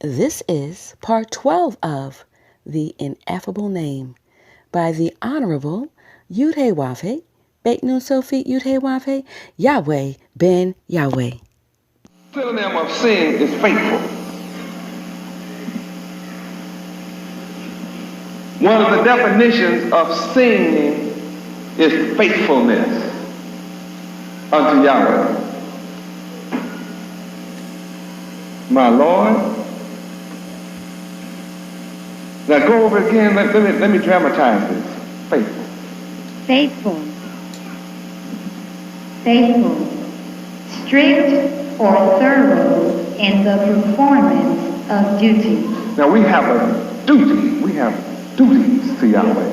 This is part 12 of The Ineffable Name by the Honorable Yud-Heh-Wav-Heh, Beit Nun Sophie Yud-Heh-Wav-Heh, Yahweh Ben Yahweh. The synonym of sin is faithful. One of the definitions of singing is faithfulness unto Yahweh. My Lord. Now go over again. Let me dramatize this. Faithful. Faithful. Faithful. Strict or thorough in the performance of duty. Now we have a duty. We have duties to Yahweh.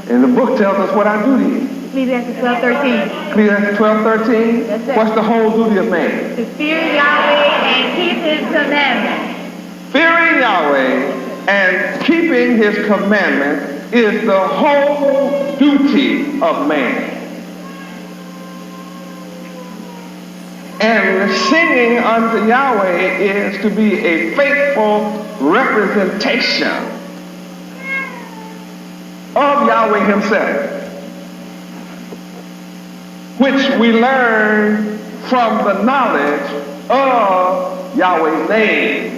And the book tells us what our duty is. Ecclesiastes 12:13. Ecclesiastes 12:13. That's it. What's the whole duty of man? To fear Yahweh and keep His commandments. Fearing Yahweh and keeping His commandments is the whole duty of man. And singing unto Yahweh is to be a faithful representation of Yahweh Himself, which we learn from the knowledge of Yahweh's name.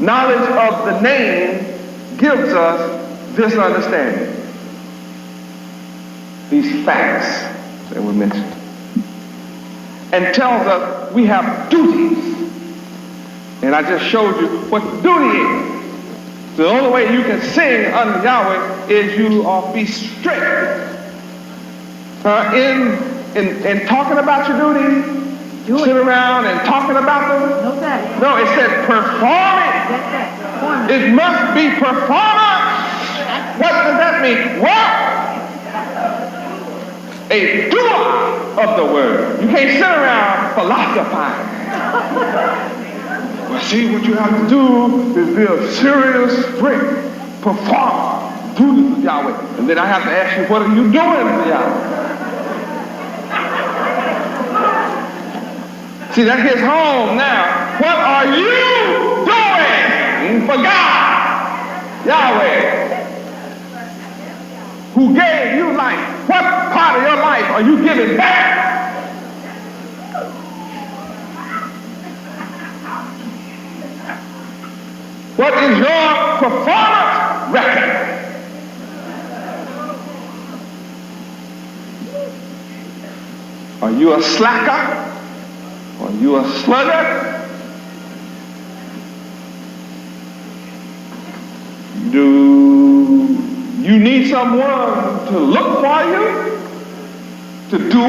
Knowledge of the name gives us this understanding, these facts that were mentioned, and tells us we have duties. And I just showed you what the duty is. The only way you can sing unto Yahweh is you be strict in talking about your duties. Sit around and talking about them. No, sir. No, it said perform it. Yes, sir. Perform it. It must be performance. What does that mean? What? A doer of the word. You can't sit around philosophizing. Well, see, what you have to do is be a serious, strict performer, duties of Yahweh. And then I have to ask you, what are you doing for Yahweh? See, that hits home now. What are you doing for God, Yahweh, who gave you life? What part of your life are you giving back? What is your performance record? Are you a slacker? Are you a sluggard? Do you need someone to look for you, to do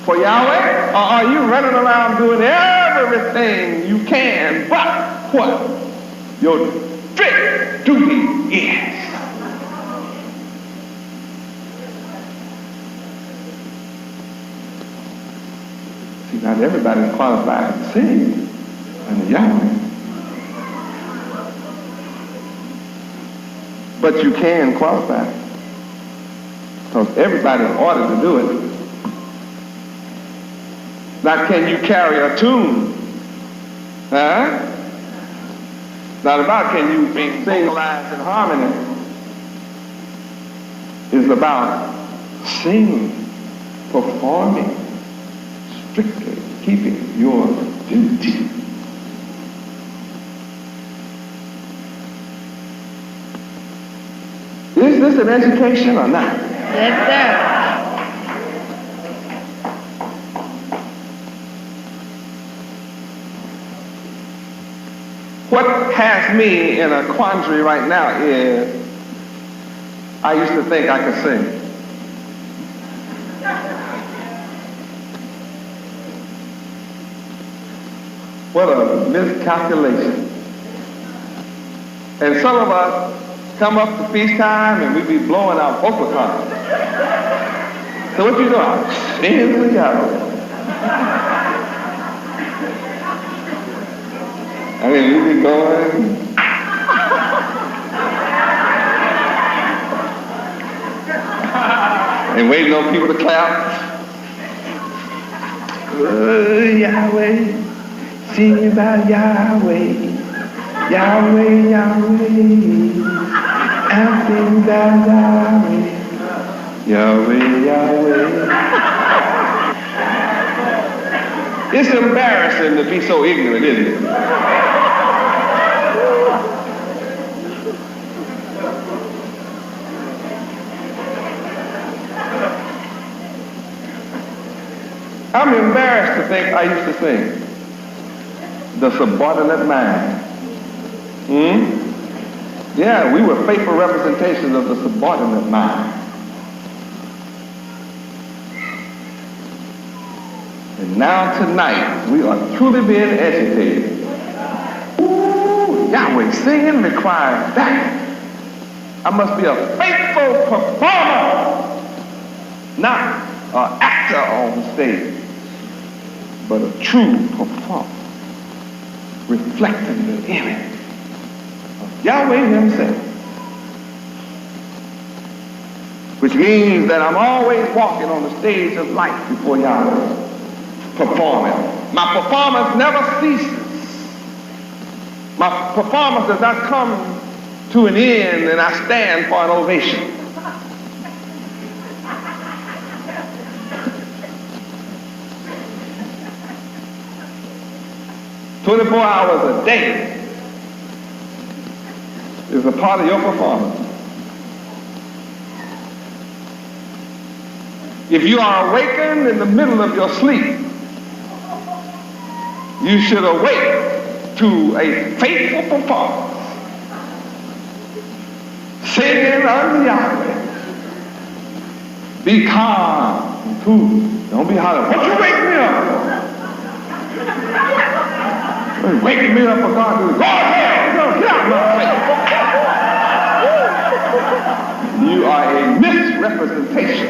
for Yahweh? Or are you running around doing everything you can but what your strict duty is? See, not everybody's qualified to sing under Yahweh. But you can qualify, because everybody's ordered to do it. Not can you carry a tune, huh? Not about can you be singalized in harmony. It's about singing, performing, strictly keeping your duty. Is this an education or not? Yes, sir. What has me in a quandary right now is I used to think I could sing. What a miscalculation. And some of us come up to feast time and we be blowing our vocal cords. So what you doing? I'm singing to Yahweh. I mean, we be going. and waiting on people to clap. Yahweh, sing about Yahweh. Yahweh, Yahweh, and sing about Yahweh. Yahweh, Yahweh. It's embarrassing to be so ignorant, isn't it? I'm embarrassed to think I used to sing the subordinate mind. Yeah, we were faithful representations of the subordinate mind. And now tonight, we are truly being educated. Ooh, Yahweh, singing requires that. I must be a faithful performer, not an actor on stage, but a true performer, reflecting the image of Yahweh himself. Which means that I'm always walking on the stage of life before Yahweh, performing. My performance never ceases. My performance does not come to an end and I stand for an ovation. "24 hours a day is a part of your performance. If you are awakened in the middle of your sleep, you should awake to a faithful performance, singing unto Yahweh. Be calm and cool. Don't be hollering, what you wake me up for? Waking me up for God to go ahead, get out my face. You are a misrepresentation.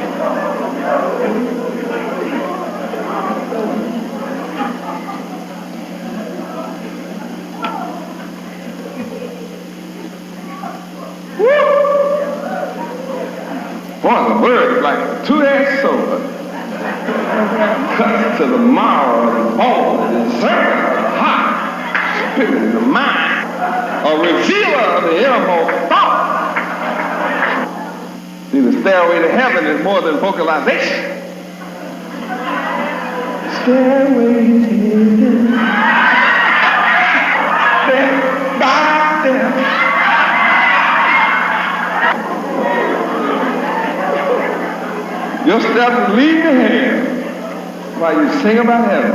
Boy, the word is like a two-edged sword. Cuts to the marrow of the bone, and discerns the heart, spirit, and the mind. A revealer of the innermost thought. See, the stairway to heaven is more than vocalization. Stairway to heaven, step by step. Your steps lead to heaven while you sing about heaven.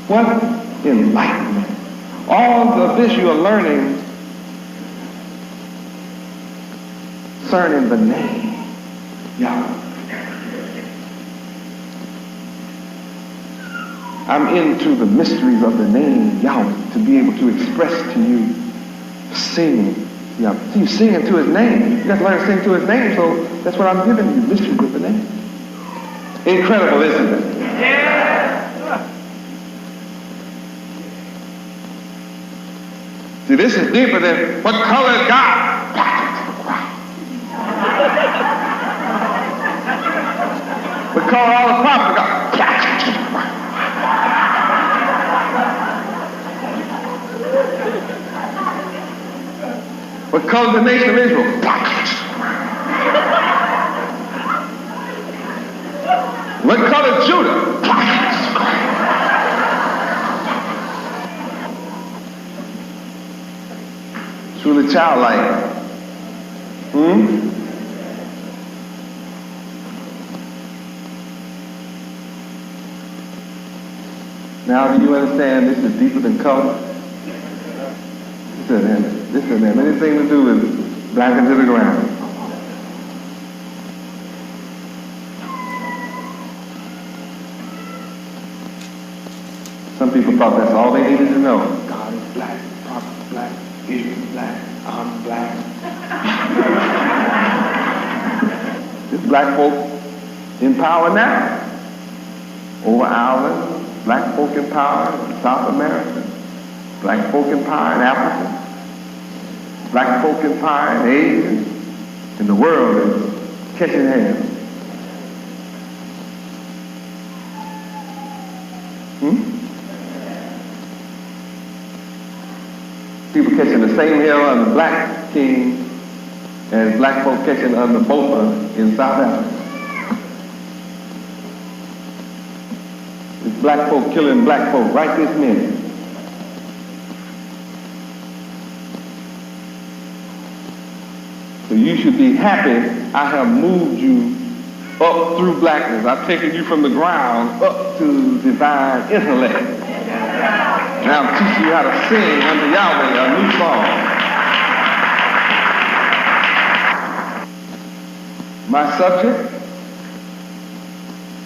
What enlightenment. All of this you are learning concerning the name Yahweh. I'm into the mysteries of the name Yahweh to be able to express to you singing. Yeah, you singing to his name. You got to learn to sing to his name, so that's what I'm giving you, mysteries of the name. Incredible, isn't it? Yeah. See, this is deeper than what color is God? What color all the prophets God? What color the nation of Israel? What color Judah? Truly childlike. Now do you understand this is deeper than color? This doesn't have anything to do with black into the ground. Some people thought that's all they needed to know. God is black, prophet is black, Israel is black, I'm black. There's black folk in power now. Over Ireland, black folk in power in South America, black folk in power in Africa. Black folk in power and Asians, and the world is catching hell. People catching the same hell under black king as black folk catching under Botha in South Africa. It's black folk killing black folk right this minute. So you should be happy I have moved you up through blackness. I've taken you from the ground up to divine intellect. Now I'm teaching you how to sing under Yahweh a new song. My subject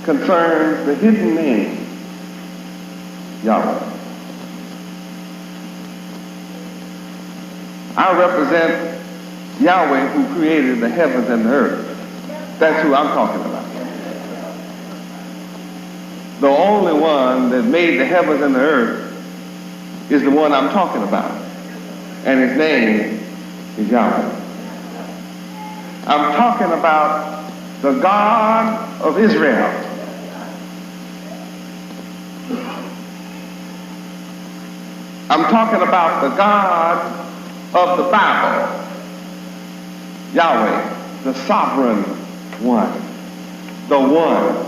concerns the hidden name, Yahweh. I represent Yahweh who created the heavens and the earth. That's who I'm talking about. The only one that made the heavens and the earth is the one I'm talking about. And his name is Yahweh. I'm talking about the God of Israel. I'm talking about the God of the Bible. Yahweh, the sovereign one, the one.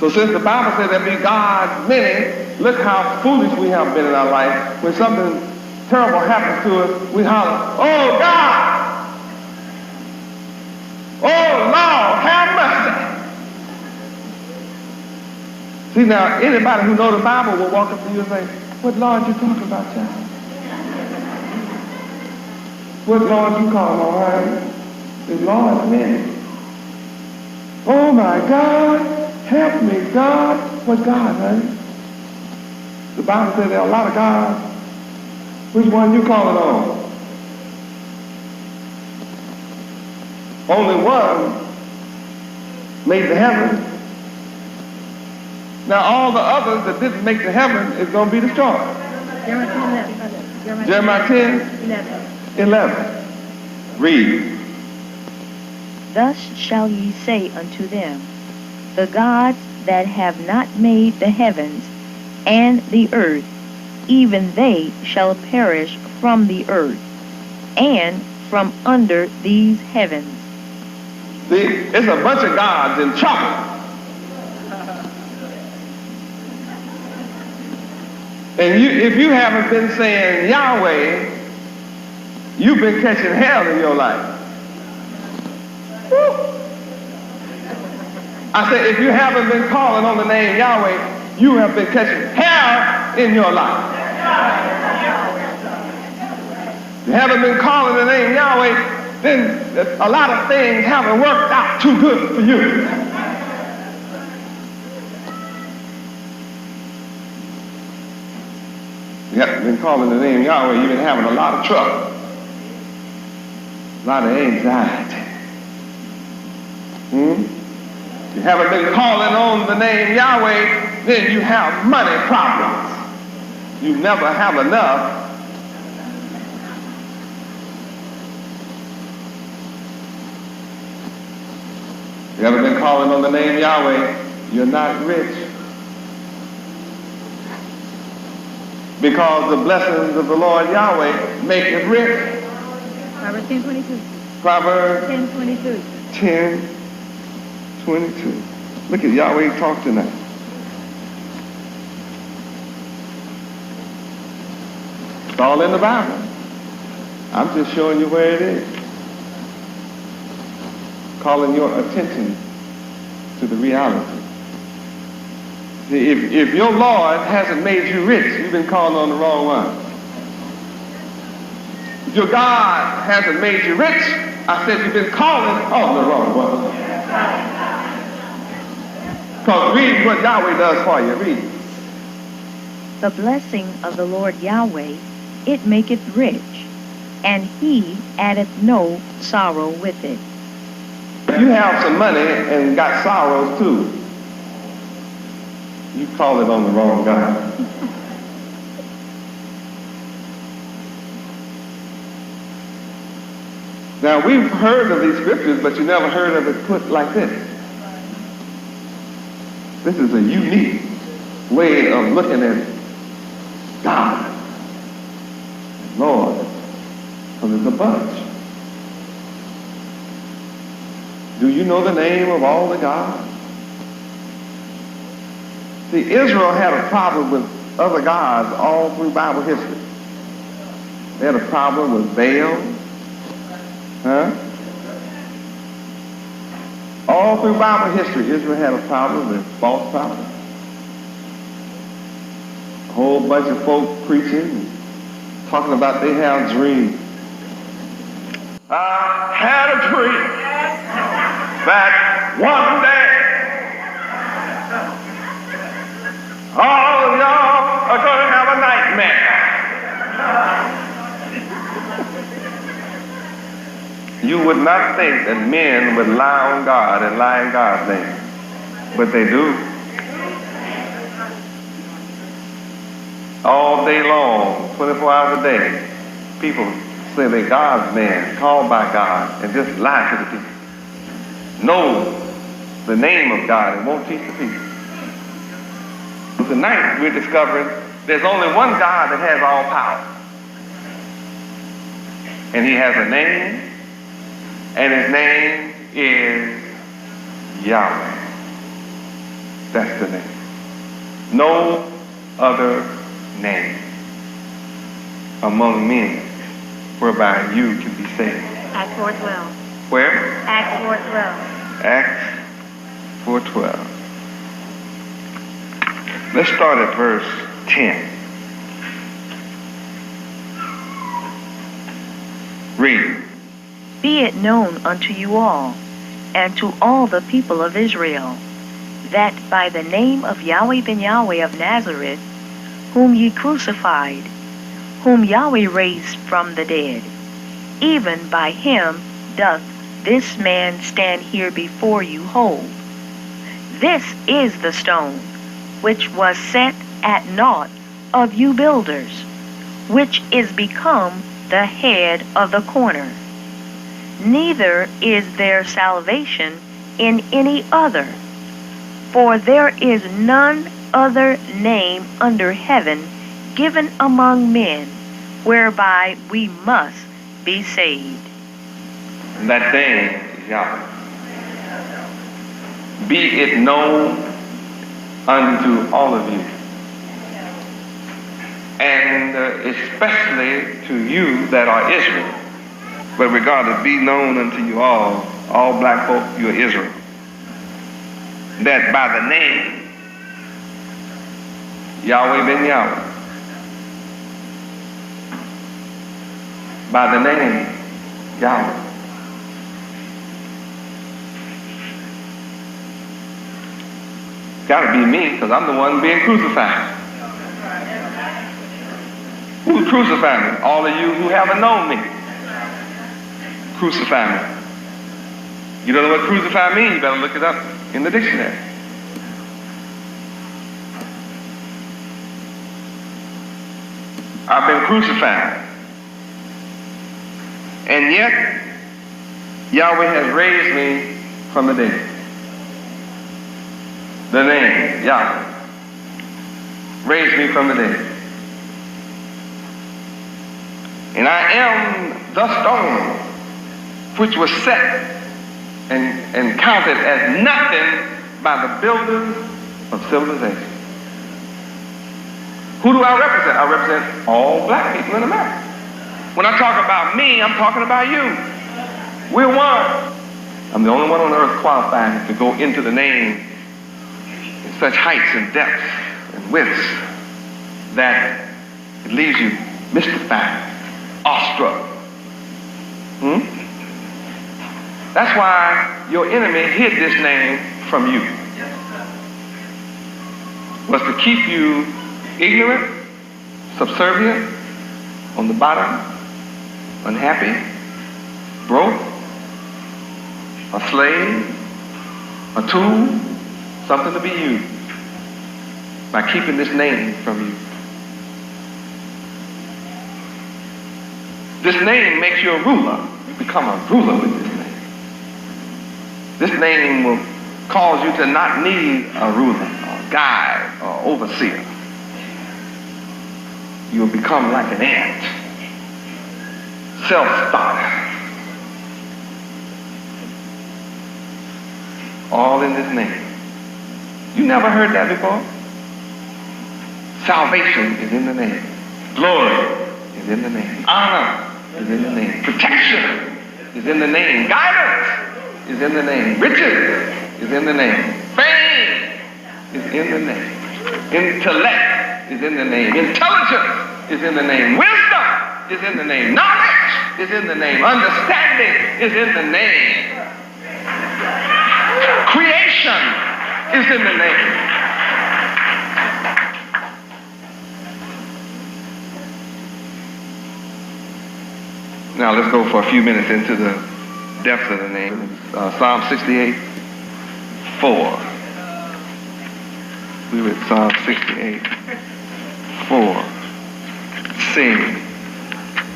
So since the Bible says there be gods many, look how foolish we have been in our life. When something terrible happens to us, we holler, "Oh God! Oh Lord, have mercy!" See now, anybody who knows the Bible will walk up to you and say, "What Lord you talking about, child? What Lord you calling on, right? The Lord's many. Oh my God, help me, God." What God, honey? The Bible says there are a lot of gods. Which one you calling on? Only one made the heaven. Now all the others that didn't make the heaven is going to be destroyed. Jeremiah 10:11. Read. Thus shall ye say unto them, the gods that have not made the heavens and the earth, even they shall perish from the earth, and from under these heavens. See, it's a bunch of gods in trouble. And if you haven't been saying Yahweh, you've been catching hell in your life. Woo. I said, if you haven't been calling on the name Yahweh, you have been catching hell in your life. If you haven't been calling the name Yahweh, then a lot of things haven't worked out too good for you. You haven't been calling the name Yahweh, you've been having a lot of trouble, a lot of anxiety. You haven't been calling on the name Yahweh, then you have money problems. You never have enough. You haven't been calling on the name Yahweh, you're not rich. Because the blessings of the Lord Yahweh make it rich. Proverbs 10:22. Proverbs 10:22. 10:22. Look at Yahweh talk tonight. It's all in the Bible. I'm just showing you where it is. Calling your attention to the reality. See, if your Lord hasn't made you rich, you've been calling on the wrong one. If your God hasn't made you rich, I said you've been calling on the wrong one. Because read what Yahweh does for you. Read. The blessing of the Lord Yahweh, it maketh rich, and he addeth no sorrow with it. If you have some money and got sorrows too, you call it on the wrong God. Now, we've heard of these scriptures, but you never heard of it put like this. This is a unique way of looking at God. Lord, because it's a bunch. Do you know the name of all the gods? See, Israel had a problem with other gods all through Bible history. They had a problem with Baal. All through Bible history, Israel had a problem with false prophets. A whole bunch of folk preaching, talking about they have dreams. I had a dream that one day all of y'all are going to have a nightmare. You would not think that men would lie on God and lie in God's name, but they do. All day long, 24 hours a day, people say they're God's man, called by God, and just lie to the people. Know the name of God and won't teach the people. Tonight we're discovering there's only one God that has all power. And he has a name, and his name is Yahweh. That's the name. No other name among men whereby you can be saved. Acts 4:12. Where? Acts 4:12. Acts 4:12. Let's start at verse 10. Read. Be it known unto you all, and to all the people of Israel, that by the name of Yahweh Ben Yahweh of Nazareth, whom ye crucified, whom Yahweh raised from the dead, even by him doth this man stand here before you whole. This is the stone which was set at naught of you builders, which is become the head of the corner. Neither is there salvation in any other, for there is none other name under heaven given among men, whereby we must be saved. And that name is Yahweh. Be it known unto all of you, and especially to you that are Israel. But regardless, be known unto you all black folk, you are Israel. That by the name Yahweh Ben Yahweh, by the name Yahweh, gotta be me, because I'm the one being crucified. Who crucified me? All of you who haven't known me. Crucify me. You don't know what crucify means? You better look it up in the dictionary. I've been crucified. And yet, Yahweh has raised me from the dead. The name, Yahweh, raised me from the dead. And I am the stone which was set and counted as nothing by the builders of civilization. Who do I represent? I represent all black people in America. When I talk about me, I'm talking about you. We're one. I'm the only one on earth qualified to go into the name in such heights and depths and widths that it leaves you mystified, awestruck. That's why your enemy hid this name from you. Was to keep you ignorant, subservient, on the bottom, unhappy, broke, a slave, a tool, something to be used, by keeping this name from you. This name makes you a ruler. You become a ruler with this name. This name will cause you to not need a ruler, a guide, or overseer. You will become like an ant, self-starter. All in this name. You never heard that before? Salvation is in the name. Glory is in the name. Honor is in the name. Protection is in the name. Guidance is in the name. Riches is in the name. Fame is in the name. Intellect is in the name. Intelligence is in the name. Wisdom is in the name. Knowledge is in the name. Understanding is in the name. Creation is in the name. Now let's go for a few minutes into the depths of the name. Psalm 68, 4. We read Psalm 68, 4. Sing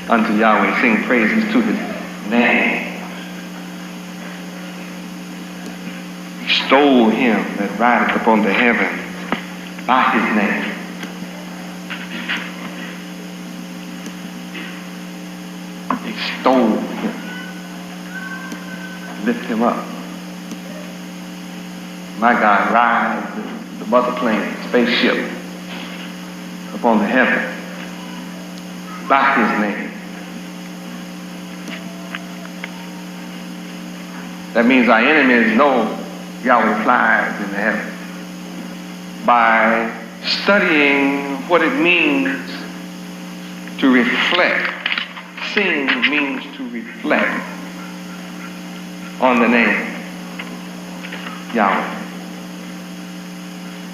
unto Yahweh, sing praises to his name. Extol him that rideth upon the heavens by his name. Extol him. Lift him up. My God rides the mother plane, spaceship, upon the heaven by his name. That means our enemies know Yahweh flies in the heavens by studying what it means to reflect. Sing means to reflect on the name Yahweh.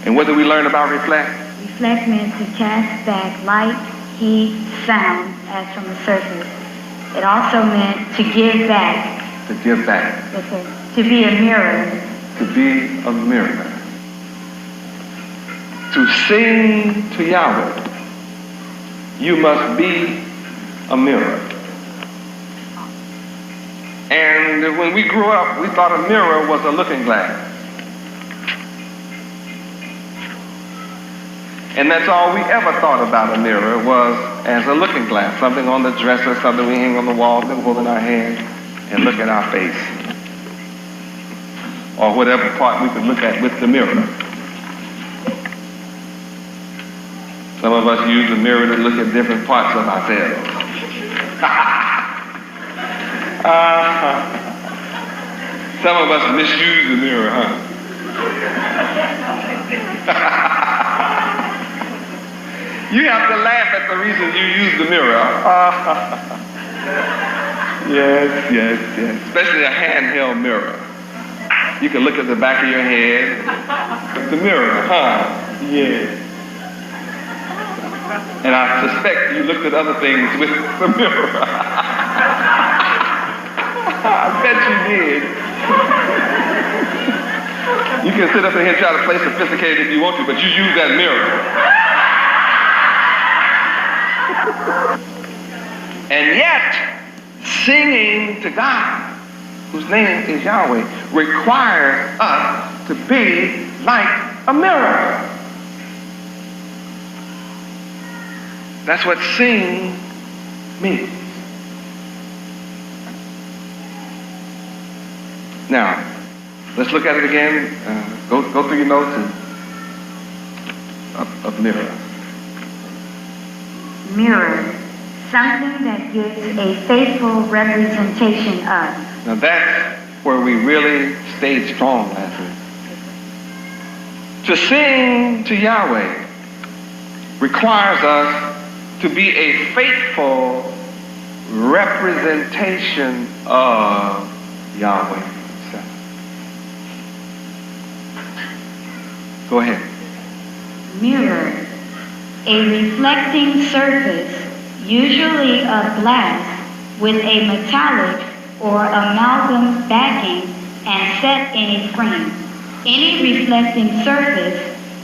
And what do we learn about reflect? Reflect means to cast back light, heat, sound as from the surface. It also meant to give back. To give back. Yes, sir. To be a mirror. To be a mirror. To sing to Yahweh, you must be a mirror. And when we grew up, we thought a mirror was a looking glass. And that's all we ever thought about a mirror, was as a looking glass, something on the dresser, something we hang on the wall, then hold in our hand and look at our face. Or whatever part we could look at with the mirror. Some of us use the mirror to look at different parts of ourselves. Some of us misuse the mirror, huh? You have to laugh at the reason you use the mirror. Yes. Especially a handheld mirror. You can look at the back of your head. The mirror, huh? Yeah. And I suspect you looked at other things with the mirror. I bet you did. You can sit up in here and try to play sophisticated if you want to, but you use that mirror. And yet, singing to God, whose name is Yahweh, requires us to be like a mirror. That's what sing means. Now, let's look at it again. Go through your notes of mirror. Mirror. Something that gives a faithful representation of. Now that's where we really stayed strong last week. To sing to Yahweh requires us to be a faithful representation of Yahweh himself. Go ahead. Mirror. A reflecting surface, usually of glass, with a metallic or amalgam backing and set in a frame. Any reflecting surface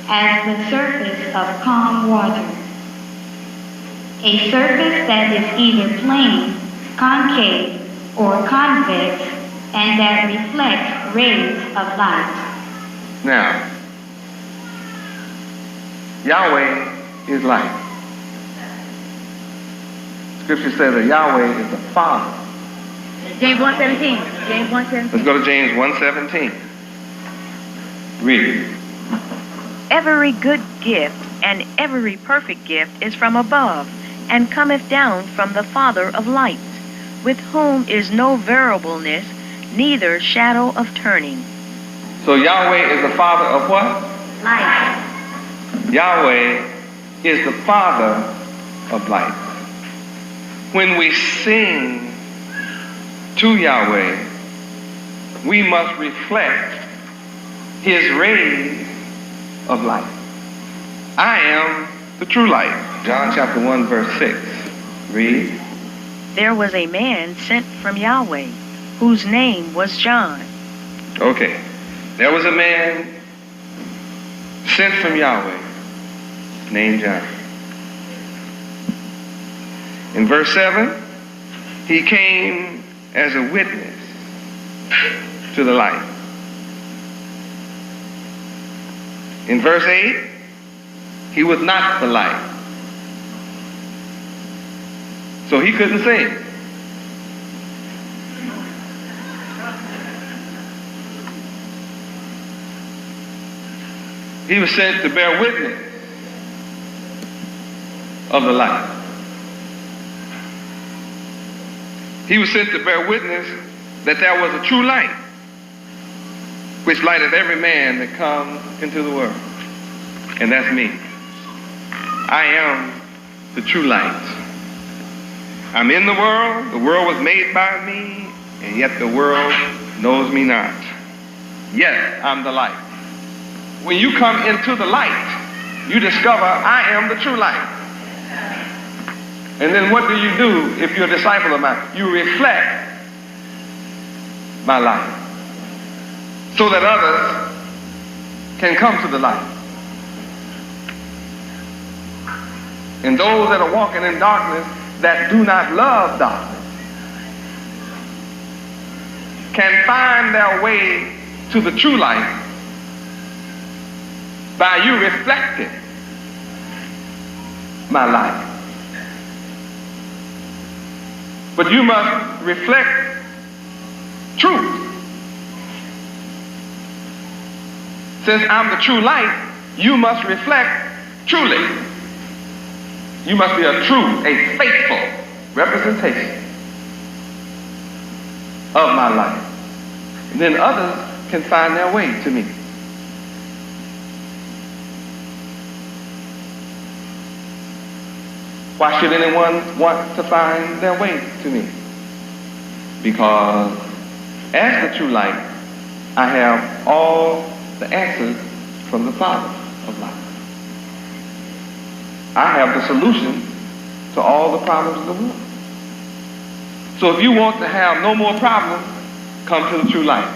as the surface of calm water. A surface that is either plane, concave, or convex, and that reflects rays of light. Now, Yahweh is light. Scripture says that Yahweh is the Father. James 1:17. James 1:17. Let's go to James 1:17. Read. Every good gift and every perfect gift is from above, and cometh down from the Father of lights, with whom is no variableness, neither shadow of turning. So Yahweh is the Father of what? Light. Yahweh is the Father of light. When we sing to Yahweh, we must reflect his rays of light. I am the true light. John chapter 1 verse 6. Read. There was a man sent from Yahweh, whose name was John. Okay. There was a man sent from Yahweh named John. In verse 7, he came as a witness to the light. In verse 8, he was not the light. So he couldn't sing. He was sent to bear witness of the light. He was sent to bear witness that there was a true light, which lighteth every man that comes into the world. And that's me. I am the true light. I'm in the world was made by me, and yet the world knows me not. Yet I'm the light. When you come into the light, you discover I am the true light. And then what do you do if you're a disciple of mine? You reflect my light so that others can come to the light. And those that are walking in darkness that do not love darkness can find their way to the true light by you reflecting my light. But you must reflect truth. Since I'm the true light, you must reflect truly. You must be a true, a faithful representation of my life. And then others can find their way to me. Why should anyone want to find their way to me? Because as the true light, I have all the answers from the Father of light. I have the solution to all the problems of the world. So if you want to have no more problems, come to the true light.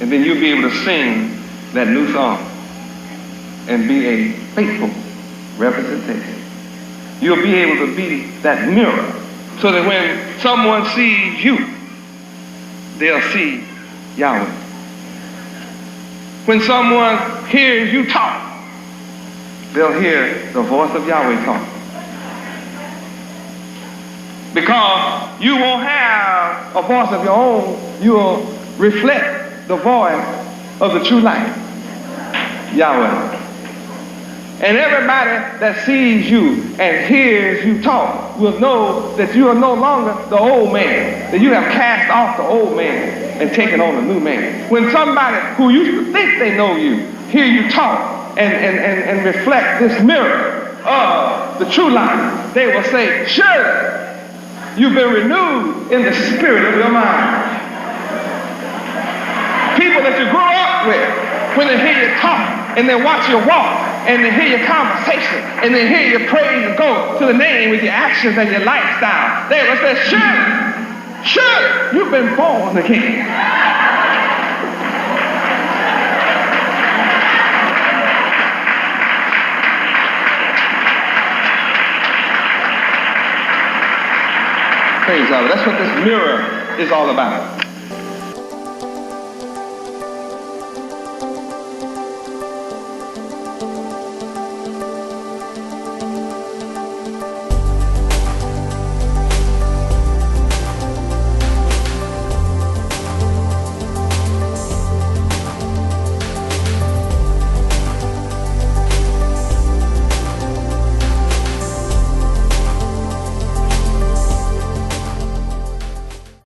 And then you'll be able to sing that new song and be a faithful representation. You'll be able to be that mirror so that when someone sees you, they'll see Yahweh. When someone hears you talk, they'll hear the voice of Yahweh talk. Because you won't have a voice of your own, you'll reflect the voice of the true light, Yahweh. And everybody that sees you and hears you talk will know that you are no longer the old man, that you have cast off the old man and taken on a new man. When somebody who used to think they know you hear you talk and reflect this mirror of the true light, they will say, surely you've been renewed in the spirit of your mind. People that you grew up with, when they hear you talk and they watch you walk and they hear your conversation and they hear your praise and go to the name with your actions and your lifestyle, they will say, surely you've been born again. Praise God. That's what this mirror is all about.